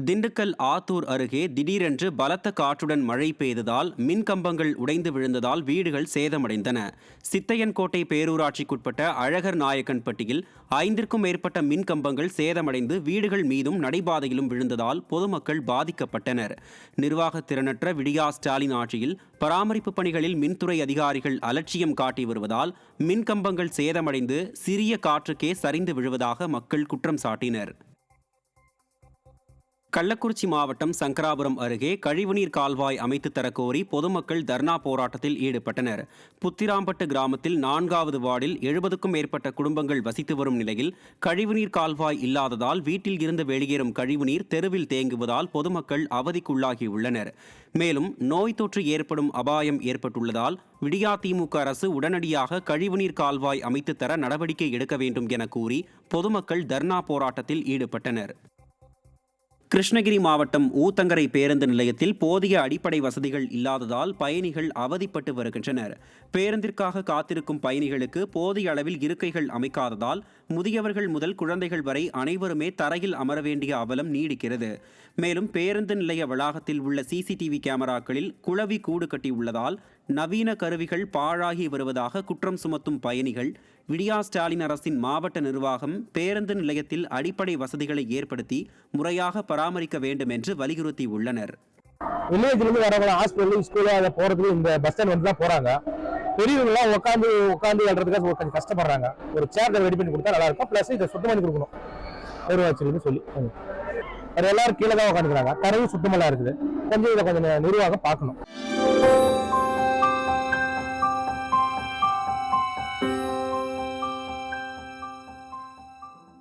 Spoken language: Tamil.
திண்டுக்கல் ஆத்தூர் அருகே திடீரென்று பலத்த காற்றுடன் மழை பெய்ததால் மின் கம்பங்கள் உடைந்து விழுந்ததால் வீடுகள் சேதமடைந்தன. சித்தையன்கோட்டை பேரூராட்சிக்குட்பட்ட அழகர் நாயக்கன்பட்டியில் 5க்கும் மேற்பட்ட மின் கம்பங்கள் சேதமடைந்து வீடுகள் மீதும் நடைபாதையிலும் விழுந்ததால் பொதுமக்கள் பாதிக்கப்பட்டனர். நிர்வாக திறனற்ற விடியா ஸ்டாலின் ஆட்சியில் பராமரிப்பு பணிகளில் மின்துறை அதிகாரிகள் அலட்சியம் காட்டி வருவதால் மின் கம்பங்கள் சேதமடைந்து சிறிய காற்றுக்கே சரிந்து விழுவதாக மக்கள் குற்றம் சாட்டினர். கள்ளக்குறிச்சி மாவட்டம் சங்கராபுரம் அருகே கழிவுநீர் கால்வாய் அமைத்து தரக்கோரி பொதுமக்கள் தர்ணா போராட்டத்தில் ஈடுபட்டனர். புத்திராம்பட்டு கிராமத்தில் 4வது வார்டில் 70க்கும் மேற்பட்ட குடும்பங்கள் வசித்து வரும் நிலையில் கழிவுநீர் கால்வாய் இல்லாததால் வீட்டில் இருந்து வெளியேறும் கழிவுநீர் தெருவில் தேங்குவதால் பொதுமக்கள் அவதிக்குள்ளாகியுள்ளனர். மேலும் நோய் தொற்று ஏற்படும் அபாயம் ஏற்பட்டுள்ளதால் விடியா திமுக அரசு உடனடியாக கழிவுநீர் கால்வாய் அமைத்து தர நடவடிக்கை எடுக்க வேண்டும் என கூறி பொதுமக்கள் தர்ணா போராட்டத்தில் ஈடுபட்டனர். கிருஷ்ணகிரி மாவட்டம் ஊத்தங்கரை பேருந்து நிலையத்தில் போதிய அடிப்படை வசதிகள் இல்லாததால் பயணிகள் அவதிப்பட்டு வருகின்றனர். பேருந்திற்காக காத்திருக்கும் பயணிகளுக்கு போதிய அளவில் இருக்கைகள் அமைக்காததால் முதியவர்கள் முதல் குழந்தைகள் வரை அனைவருமே தரையில் அமர வேண்டிய அவலம் நீடிக்கிறது. மேலும் பேருந்து நிலைய வளாகத்தில் உள்ள சிசிடிவி கேமராக்களில் குளவி கூடு கட்டியுள்ளதால் நவீன கருவிகள் பாழாகி வருவதாக குற்றம் சுமத்தும் பயணிகள் விடியா ஸ்டாலின் அரசின் மாவட்ட நிர்வாகம் பேருந்து நிலையத்தில் அடிப்படை வசதிகளை ஏற்படுத்தி முறையாக பராமரிக்க வேண்டும் என்று வலியுறுத்தியுள்ளனர். வில்லேஜ்லேருந்து வரவங்க ஹாஸ்பிட்டல் ஸ்கூலு அதை போகிறதுக்கு இந்த பஸ் ஸ்டாண்ட் வந்து தான் போகிறாங்க. பெரியவங்களாம் உட்காந்து எழுறதுக்காக கொஞ்சம் கஷ்டப்படுறாங்க. ஒரு சேர் ரெடி பண்ணி கொடுத்தா நல்லா இருக்கும். ப்ளஸ் இதை சுத்தம் பண்ணி கொடுக்கணும் பேரூராட்சியிலேருந்து சொல்லி. எல்லாரும் கீழே தான் உட்காந்துக்கிறாங்க. தரையும் சுத்தமெல்லாம் இருக்குது. கொஞ்சம் இதை கொஞ்சம் நிர்வாகம் பார்க்கணும்.